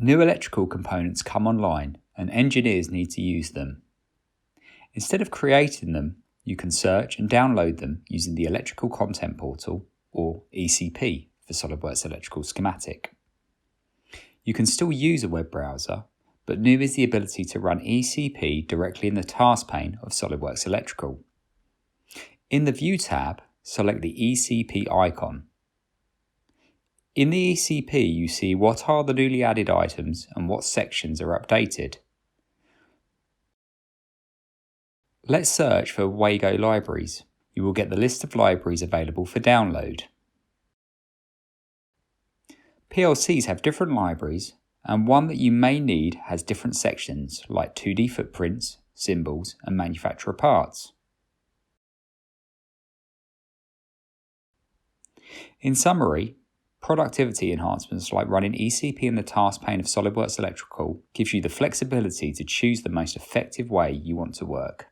New electrical components come online and engineers need to use them. Instead of creating them, you can search and download them using the Electrical Content Portal, or ECP for SOLIDWORKS Electrical Schematic. You can still use a web browser, but new is the ability to run ECP directly in the task pane of SOLIDWORKS Electrical. In the View tab, select the ECP icon. In the ECP, you see what are the newly added items and what sections are updated. Let's search for Wago libraries. You will get the list of libraries available for download. PLCs have different libraries, and one that you may need has different sections like 2D footprints, symbols, and manufacturer parts. In summary, productivity enhancements like running ECP in the task pane of SOLIDWORKS Electrical gives you the flexibility to choose the most effective way you want to work.